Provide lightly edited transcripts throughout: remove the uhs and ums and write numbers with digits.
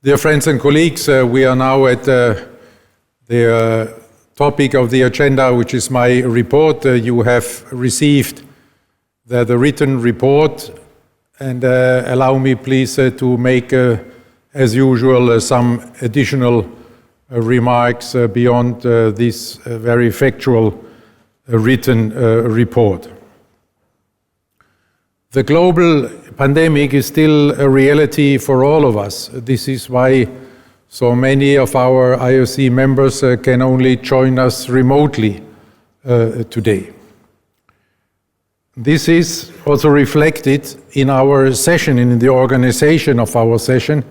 Dear friends and colleagues, we are now at the topic of the agenda, which is my report. You have received the written report, and allow me please to make, as usual, some additional remarks beyond this very factual written report. The global pandemic is still a reality for all of us. This is why so many of our IOC members can only join us remotely today. This is also reflected in our session, in the organization of our session,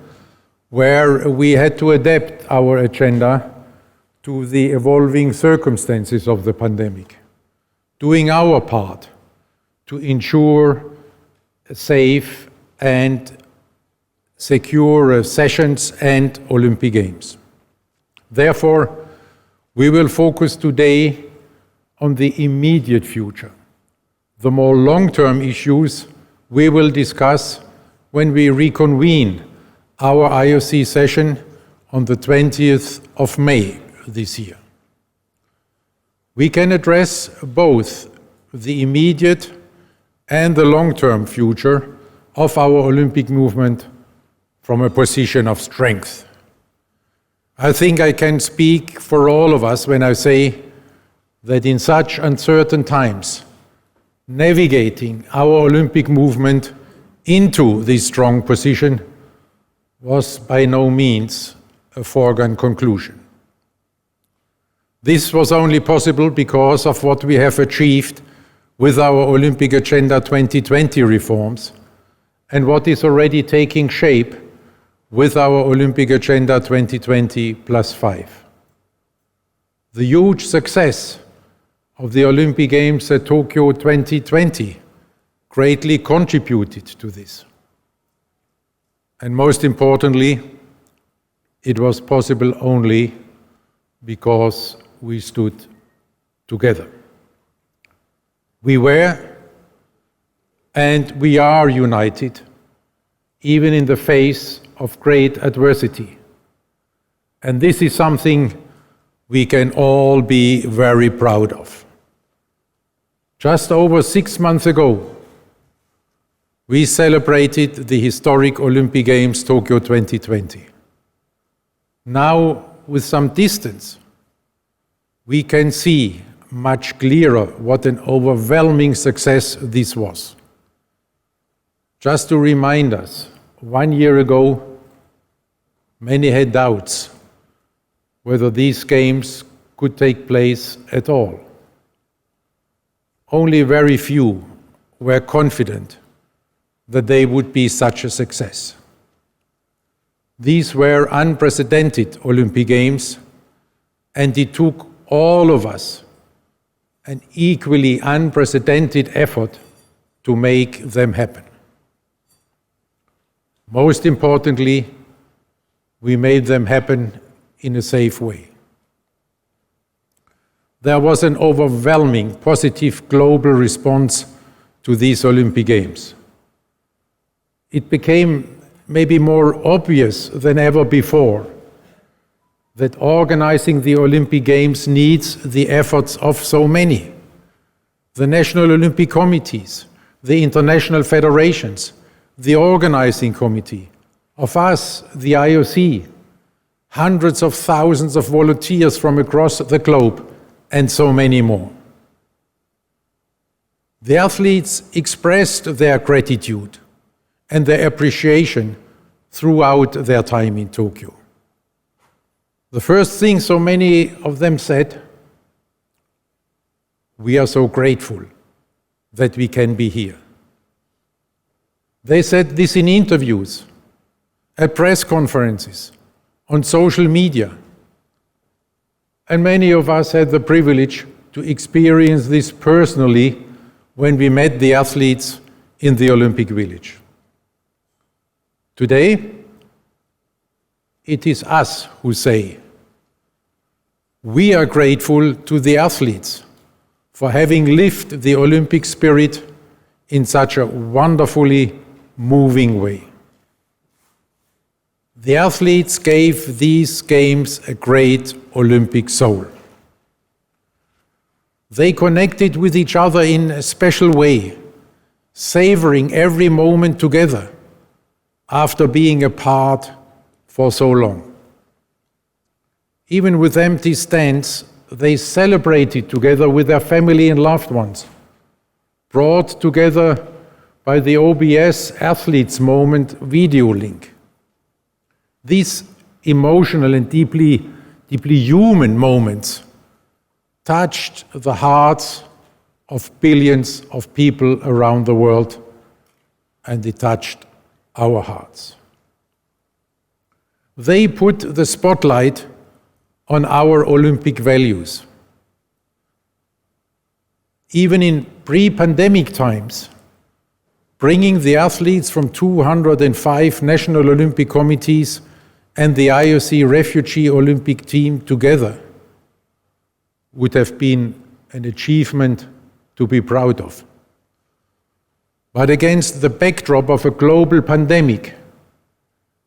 where we had to adapt our agenda to the evolving circumstances of the pandemic, doing our part to ensure safe and secure sessions and Olympic Games. Therefore, we will focus today on the immediate future. The more long-term issues we will discuss when we reconvene our IOC session on the 20th of May this year. We can address both the immediate and the long-term future of our Olympic movement from a position of strength. I think I can speak for all of us when I say that in such uncertain times, navigating our Olympic movement into this strong position was by no means a foregone conclusion. This was only possible because of what we have achieved with our Olympic Agenda 2020 reforms and what is already taking shape with our Olympic Agenda 2020+5. The huge success of the Olympic Games at Tokyo 2020 greatly contributed to this. And most importantly, it was possible only because we stood together. We were and we are united, even in the face of great adversity. And this is something we can all be very proud of. Just over 6 months ago, we celebrated the historic Olympic Games Tokyo 2020. Now, with some distance, we can see much clearer what an overwhelming success this was. Just to remind us, 1 year ago, many had doubts whether these games could take place at all. Only very few were confident that they would be such a success. These were unprecedented Olympic Games, and it took all of us an equally unprecedented effort to make them happen. Most importantly, we made them happen in a safe way. There was an overwhelming positive global response to these Olympic Games. It became maybe more obvious than ever before that organizing the Olympic Games needs the efforts of so many: the national Olympic committees, the international federations, the organizing committee, of us, the IOC, hundreds of thousands of volunteers from across the globe, and so many more. The athletes expressed their gratitude and their appreciation throughout their time in Tokyo. The first thing so many of them said: "We are so grateful that we can be here." They said this in interviews, at press conferences, on social media. And many of us had the privilege to experience this personally when we met the athletes in the Olympic Village. Today, it is us who say, we are grateful to the athletes for having lived the Olympic spirit in such a wonderfully moving way. The athletes gave these games a great Olympic soul. They connected with each other in a special way, savoring every moment together after being apart for so long. Even with empty stands, they celebrated together with their family and loved ones, brought together by the OBS Athletes Moment video link. These emotional and deeply human moments touched the hearts of billions of people around the world, and it touched our hearts. They put the spotlight on our Olympic values. Even in pre-pandemic times, bringing the athletes from 205 national Olympic committees and the IOC refugee Olympic team together would have been an achievement to be proud of. But against the backdrop of a global pandemic,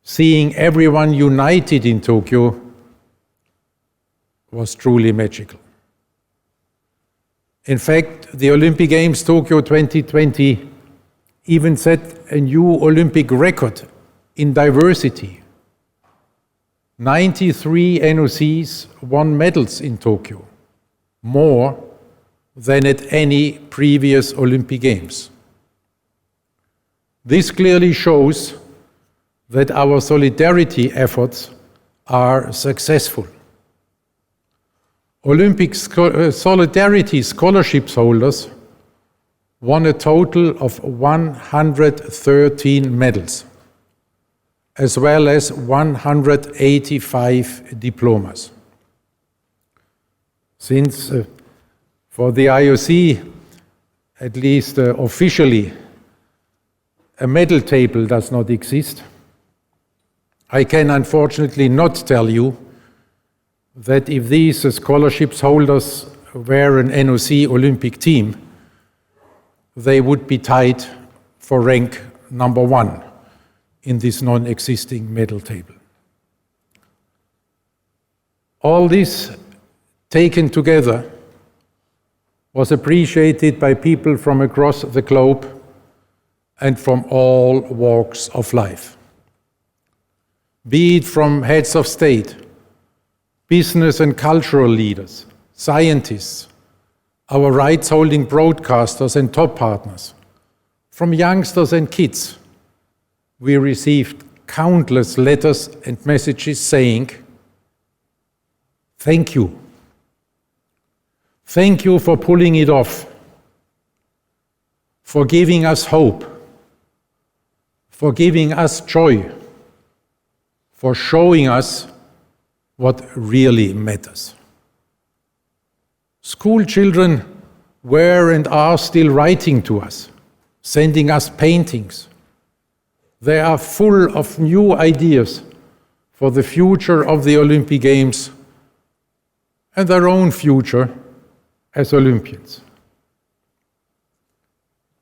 seeing everyone united in Tokyo was truly magical. In fact, the Olympic Games Tokyo 2020 even set a new Olympic record in diversity. 93 NOCs won medals in Tokyo, more than at any previous Olympic Games. This clearly shows that our solidarity efforts are successful. Olympic Solidarity Scholarships holders won a total of 113 medals, as well as 185 diplomas. Since for the IOC, at least officially, a medal table does not exist, I can unfortunately not tell you that if these scholarships holders were an NOC Olympic team, they would be tied for rank number 1 in this non-existing medal table. All this taken together was appreciated by people from across the globe and from all walks of life. Be it from heads of state, business and cultural leaders, scientists, our rights-holding broadcasters and top partners, from youngsters and kids, we received countless letters and messages saying, "Thank you. Thank you for pulling it off, for giving us hope, for giving us joy, for showing us what really matters." School children were and are still writing to us, sending us paintings. They are full of new ideas for the future of the Olympic Games and their own future as Olympians.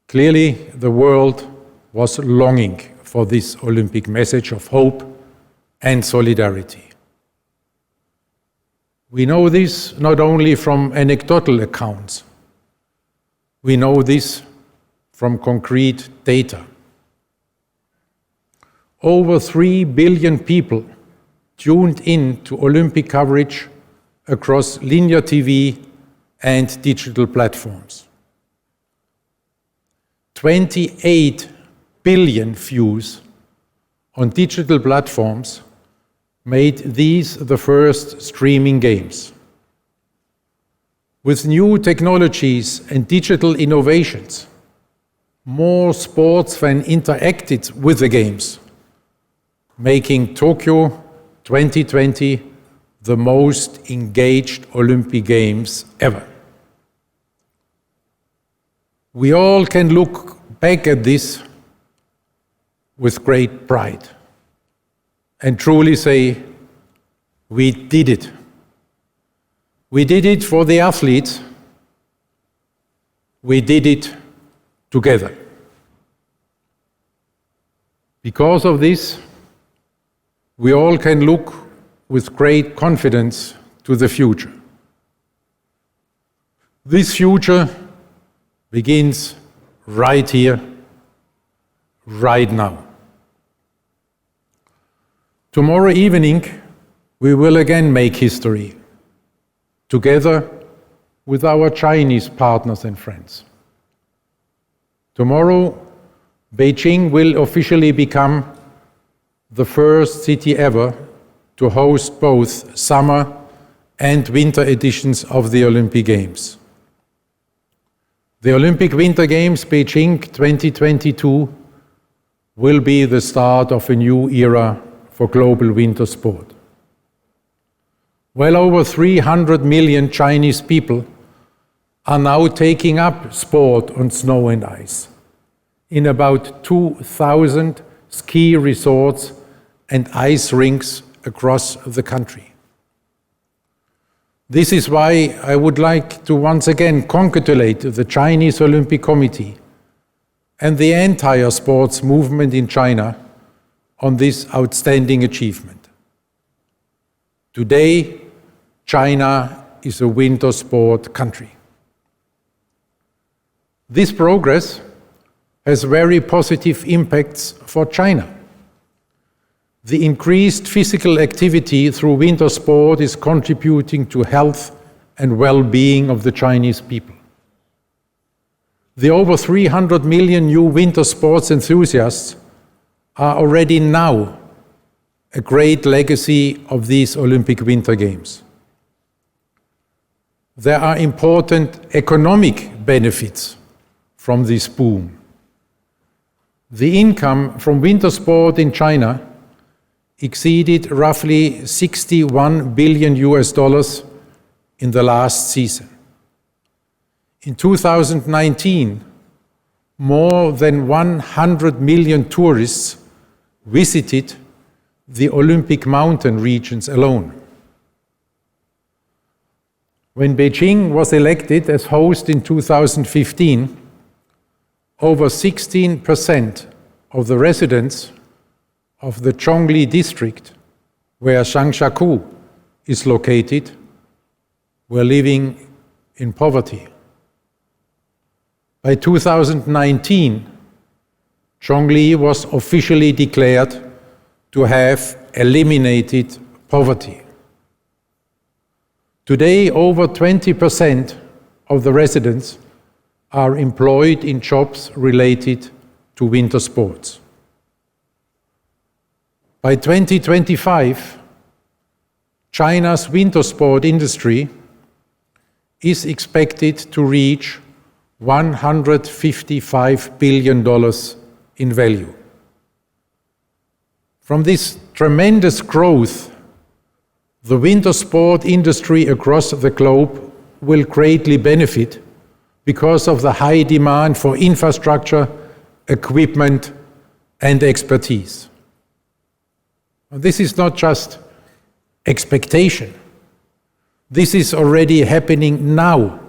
Clearly, the world was longing for this Olympic message of hope and solidarity. We know this not only from anecdotal accounts, we know this from concrete data. Over 3 billion people tuned in to Olympic coverage across linear TV and digital platforms. 28 billion views on digital platforms made these the first streaming games. With new technologies and digital innovations, more sports fans interacted with the games, making Tokyo 2020 the most engaged Olympic Games ever. We all can look back at this with great pride and truly say, we did it. We did it for the athletes. We did it together. Because of this, we all can look with great confidence to the future. This future begins right here, right now. Tomorrow evening, we will again make history, together with our Chinese partners and friends. Tomorrow, Beijing will officially become the first city ever to host both summer and winter editions of the Olympic Games. The Olympic Winter Games Beijing 2022 will be the start of a new era for global winter sport. Well over 300 million Chinese people are now taking up sport on snow and ice in about 2,000 ski resorts and ice rinks across the country. This is why I would like to once again congratulate the Chinese Olympic Committee and the entire sports movement in China on this outstanding achievement. Today, China is a winter sport country. This progress has very positive impacts for China. The increased physical activity through winter sport is contributing to health and well-being of the Chinese people. The over 300 million new winter sports enthusiasts are already now a great legacy of these Olympic Winter Games. There are important economic benefits from this boom. The income from winter sport in China exceeded roughly 61 billion US dollars in the last season. In 2019, more than 100 million tourists visited the Olympic mountain regions alone. When Beijing was elected as host in 2015, over 16% of the residents of the Zhongli district, where Changsha is located, were living in poverty. By 2019, Zhongli was officially declared to have eliminated poverty. Today, over 20% of the residents are employed in jobs related to winter sports. By 2025, China's winter sport industry is expected to reach $155 billion in value. From this tremendous growth, the winter sport industry across the globe will greatly benefit because of the high demand for infrastructure, equipment, and expertise. This is not just expectation. This is already happening now,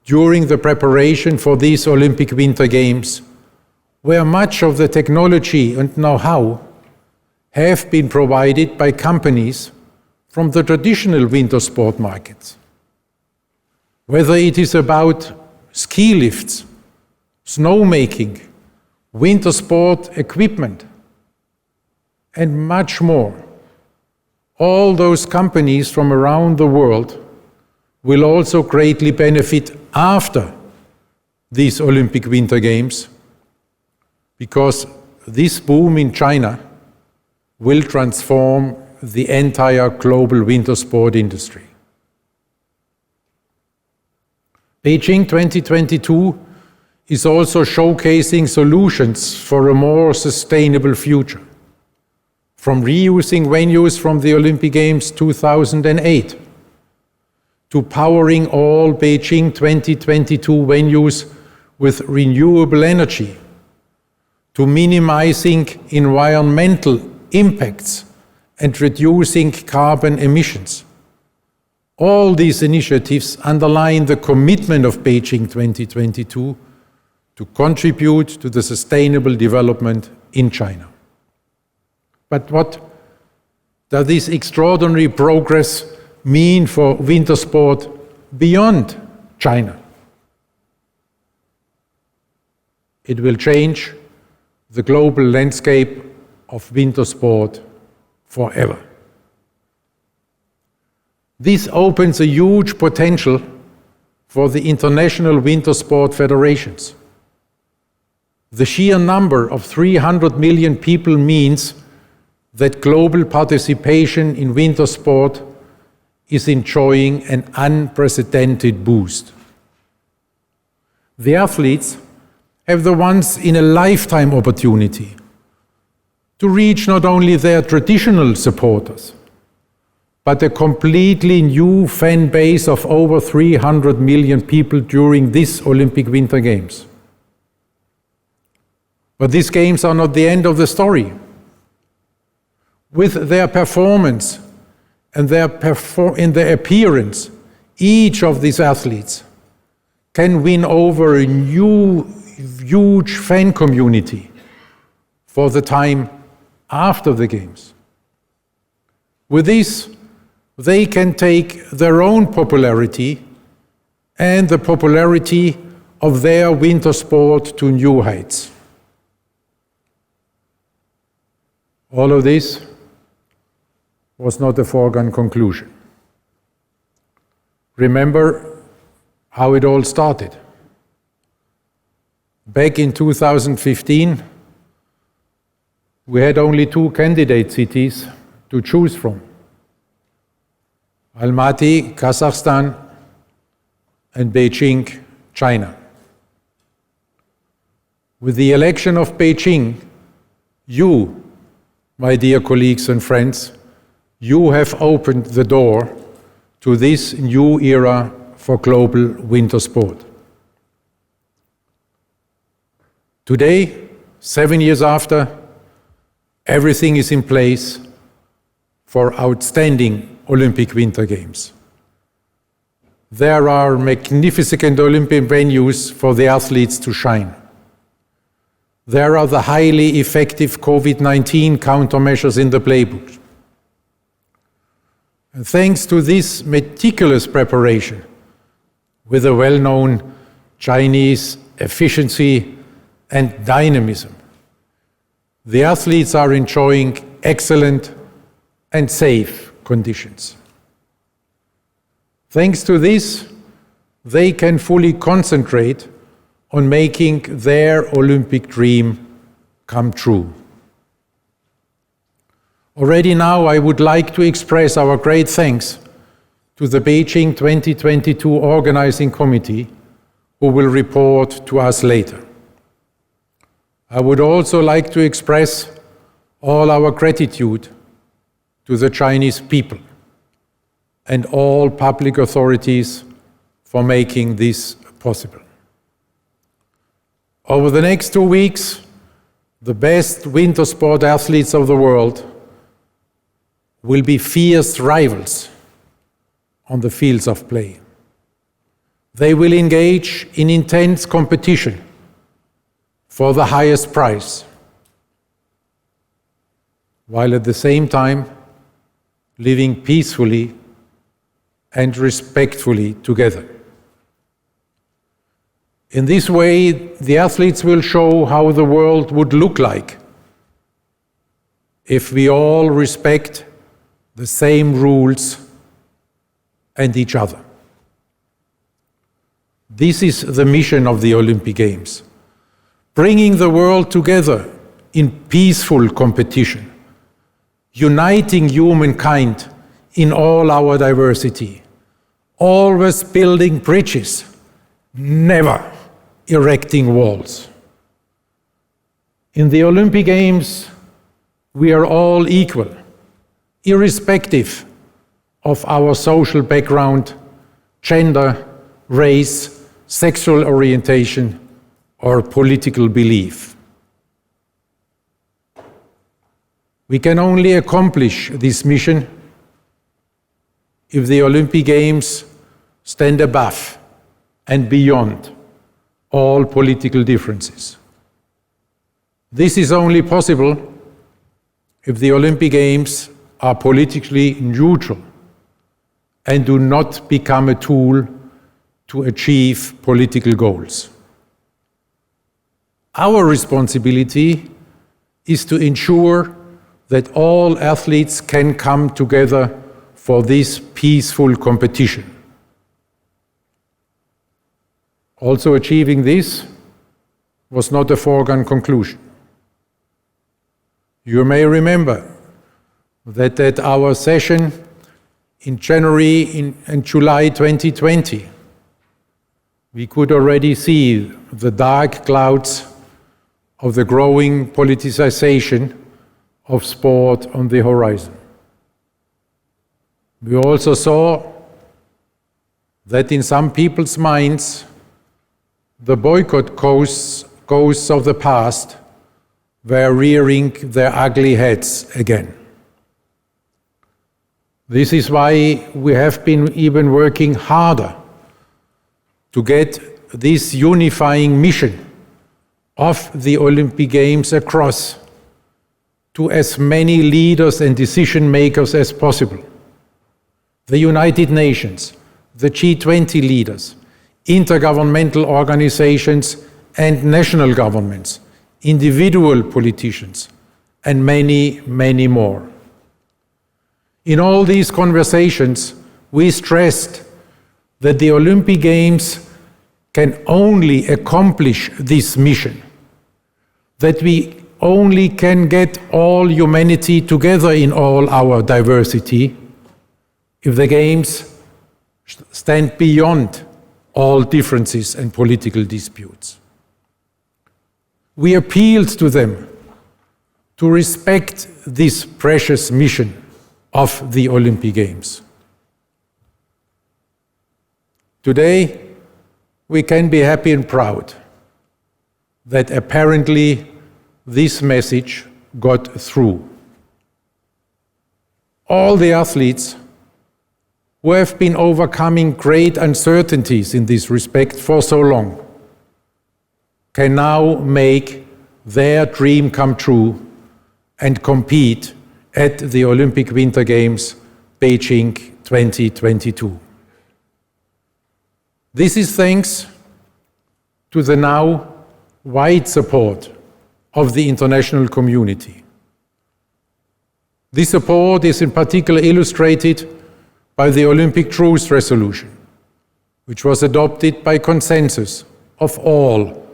during the preparation for these Olympic Winter Games, where much of the technology and know-how have been provided by companies from the traditional winter sport markets. Whether it is about ski lifts, snowmaking, winter sport equipment, and much more, all those companies from around the world will also greatly benefit after these Olympic Winter Games, because this boom in China will transform the entire global winter sport industry. Beijing 2022 is also showcasing solutions for a more sustainable future, from reusing venues from the Olympic Games 2008 to powering all Beijing 2022 venues with renewable energy, to minimizing environmental impacts and reducing carbon emissions. All these initiatives underline the commitment of Beijing 2022 to contribute to the sustainable development in China. But what does this extraordinary progress mean for winter sport beyond China? It will change the global landscape of winter sport forever. This opens a huge potential for the international winter sport federations. The sheer number of 300 million people means that global participation in winter sport is enjoying an unprecedented boost. The athletes have the once-in-a-lifetime opportunity to reach not only their traditional supporters, but a completely new fan base of over 300 million people during this Olympic Winter Games. But these games are not the end of the story. With their performance and in their appearance, each of these athletes can win over a new, huge fan community for the time after the Games. With this, they can take their own popularity and the popularity of their winter sport to new heights. All of this was not a foregone conclusion. Remember how it all started. Back in 2015, we had only 2 candidate cities to choose from: Almaty, Kazakhstan, and Beijing, China. With the election of Beijing, you, my dear colleagues and friends, you have opened the door to this new era for global winter sport. Today, 7 years after, everything is in place for outstanding Olympic Winter Games. There are magnificent Olympic venues for the athletes to shine. There are the highly effective COVID-19 countermeasures in the playbook. And thanks to this meticulous preparation, with the well-known Chinese efficiency and dynamism, the athletes are enjoying excellent and safe conditions. Thanks to this, they can fully concentrate on making their Olympic dream come true. Already now, I would like to express our great thanks to the Beijing 2022 Organizing Committee, who will report to us later. I would also like to express all our gratitude to the Chinese people and all public authorities for making this possible. Over the next 2 weeks, the best winter sport athletes of the world will be fierce rivals on the fields of play. They will engage in intense competition for the highest prize, while at the same time living peacefully and respectfully together. In this way, the athletes will show how the world would look like if we all respect the same rules and each other. This is the mission of the Olympic Games, bringing the world together in peaceful competition, uniting humankind in all our diversity, always building bridges, never erecting walls. In the Olympic Games, we are all equal, irrespective of our social background, gender, race, sexual orientation, or political belief. We can only accomplish this mission if the Olympic Games stand above and beyond all political differences. This is only possible if the Olympic Games are politically neutral and do not become a tool to achieve political goals. Our responsibility is to ensure that all athletes can come together for this peaceful competition. Also, achieving this was not a foregone conclusion. You may remember that at our session in January and July 2020, we could already see the dark clouds of the growing politicization of sport on the horizon. We also saw that in some people's minds, the boycott ghosts of the past were rearing their ugly heads again. This is why we have been even working harder to get this unifying mission of the Olympic Games across to as many leaders and decision makers as possible. The United Nations, the G20 leaders, intergovernmental organizations and national governments, individual politicians, and many, many more. In all these conversations, we stressed that the Olympic Games can only accomplish this mission, that we only can get all humanity together in all our diversity if the Games stand beyond all differences and political disputes. We appealed to them to respect this precious mission of the Olympic Games. Today, we can be happy and proud that apparently this message got through. All the athletes who have been overcoming great uncertainties in this respect for so long can now make their dream come true and compete at the Olympic Winter Games Beijing 2022. This is thanks to the now wide support of the international community. This support is in particular illustrated by the Olympic Truce Resolution, which was adopted by consensus of all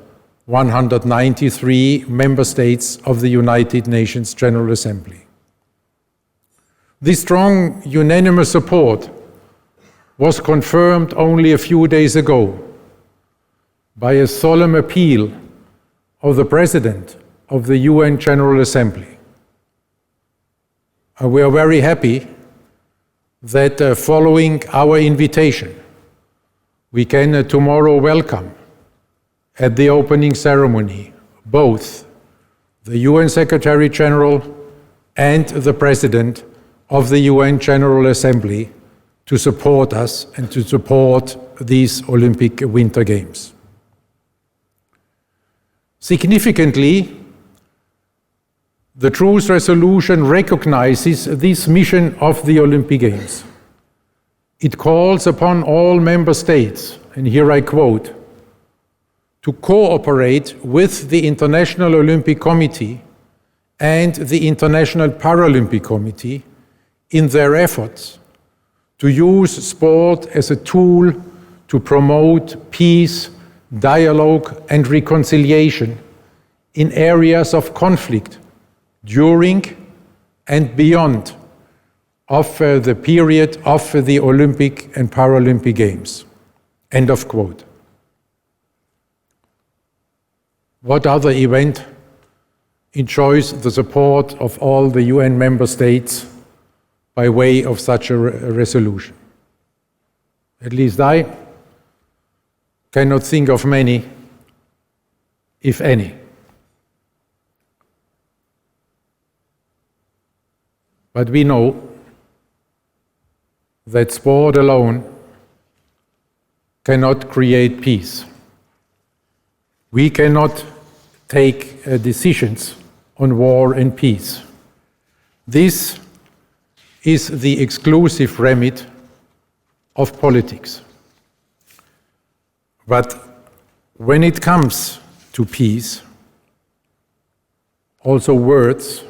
193 member states of the United Nations General Assembly. This strong, unanimous support was confirmed only a few days ago by a solemn appeal of the President of the UN General Assembly. We are very happy that following our invitation, we can tomorrow welcome at the opening ceremony both the UN Secretary General and the President of the UN General Assembly to support us and to support these Olympic Winter Games. Significantly, the Truce Resolution recognizes this mission of the Olympic Games. It calls upon all member states, and here I quote, to cooperate with the International Olympic Committee and the International Paralympic Committee in their efforts to use sport as a tool to promote peace, dialogue, and reconciliation in areas of conflict during and beyond of the period of the Olympic and Paralympic Games. End of quote. What other event enjoys the support of all the UN member states by way of such a resolution? At least I cannot think of many, if any. But we know that sport alone cannot create peace. We cannot take decisions on war and peace. This is the exclusive remit of politics. But when it comes to peace, also words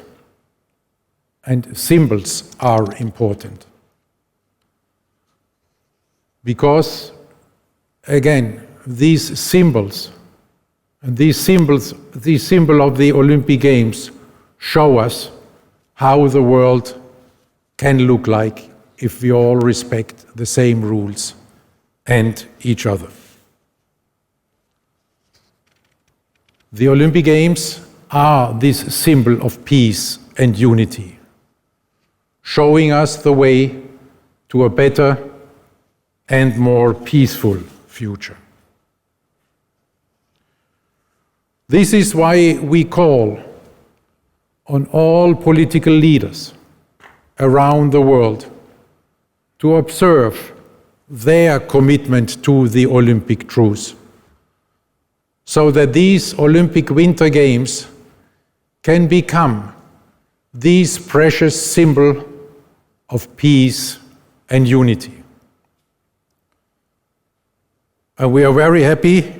and symbols are important. Because, again, these symbols, and the symbol of the Olympic Games show us how the world can look like if we all respect the same rules and each other. The Olympic Games are this symbol of peace and unity, showing us the way to a better and more peaceful future. This is why we call on all political leaders around the world to observe their commitment to the Olympic truce, so that these Olympic Winter Games can become this precious symbol of peace and unity. And we are very happy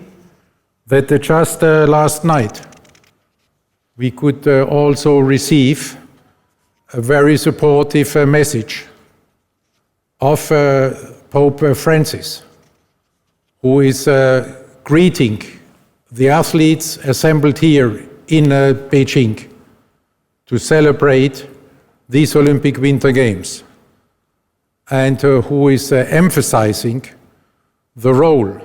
that just last night we could also receive a very supportive message of Pope Francis, who is greeting the athletes assembled here in Beijing to celebrate these Olympic Winter Games, and who is emphasizing the role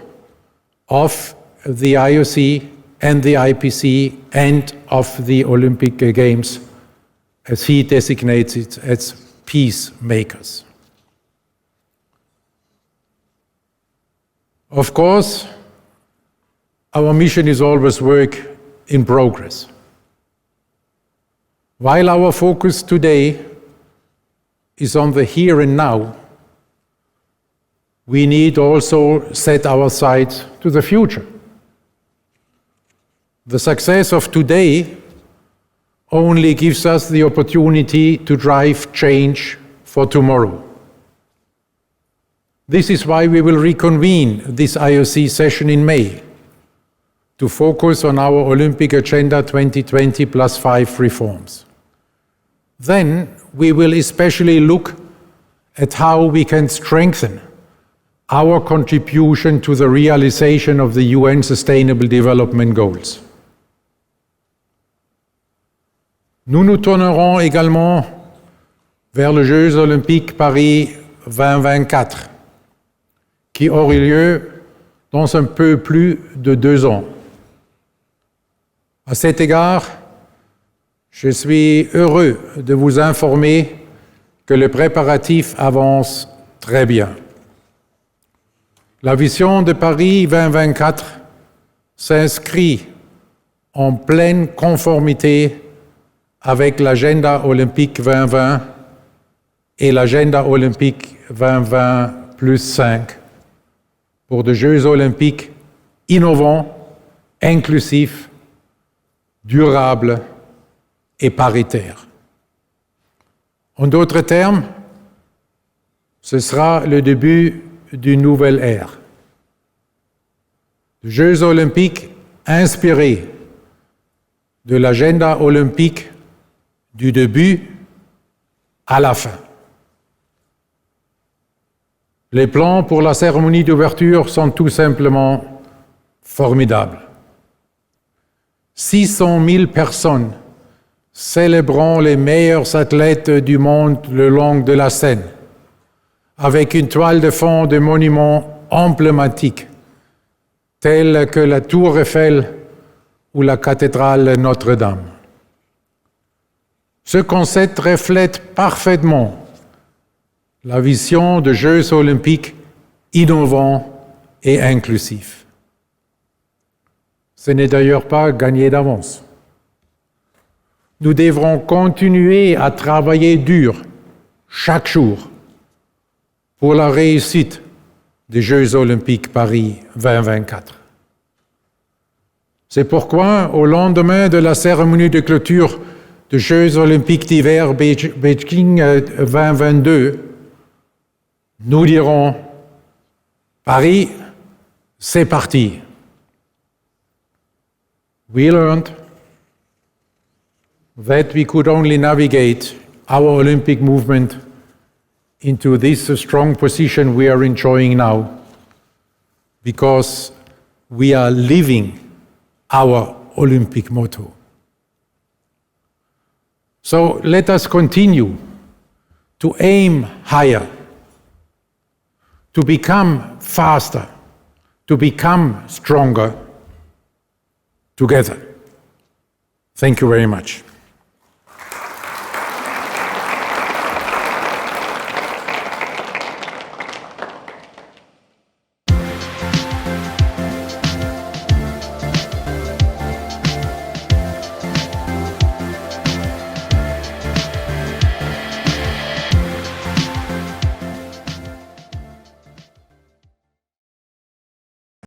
of the IOC and the IPC and of the Olympic Games, as he designates it, as peacemakers. Of course, our mission is always work in progress. While our focus today is on the here and now, we need also set our sights to the future. The success of today only gives us the opportunity to drive change for tomorrow. This is why we will reconvene this IOC session in May to focus on our Olympic Agenda 2020 plus 5 reforms. Then we will especially look at how we can strengthen our contribution to the realization of the UN Sustainable Development Goals. Nous nous tournerons également vers les Jeux olympiques Paris 2024, qui auront lieu dans un peu plus de 2 ans. À cet égard, je suis heureux de vous informer que les préparatifs avancent très bien. La vision de Paris 2024 s'inscrit en pleine conformité avec l'agenda olympique 2020 et l'agenda olympique 2020 plus 5 pour des Jeux olympiques innovants, inclusifs, durables et paritaires. En d'autres termes, ce sera le début d'une nouvelle ère. Des Jeux olympiques inspirés de l'agenda olympique du début à la fin. Les plans pour la cérémonie d'ouverture sont tout simplement formidables. 600 000 personnes célébrant les meilleurs athlètes du monde le long de la Seine, avec une toile de fond de monuments emblématiques, tels que la Tour Eiffel ou la cathédrale Notre-Dame. Ce concept reflète parfaitement la vision de Jeux olympiques innovants et inclusifs. Ce n'est d'ailleurs pas gagné d'avance. Nous devrons continuer à travailler dur chaque jour pour la réussite des Jeux olympiques Paris 2024. C'est pourquoi, au lendemain de la cérémonie de clôture de Jeux olympiques d'hiver Beijing 2022, nous dirons Paris, c'est parti. We learned that we could only navigate our Olympic movement into this strong position we are enjoying now because we are living our Olympic motto. So let us continue to aim higher, to become faster, to become stronger together. Thank you very much.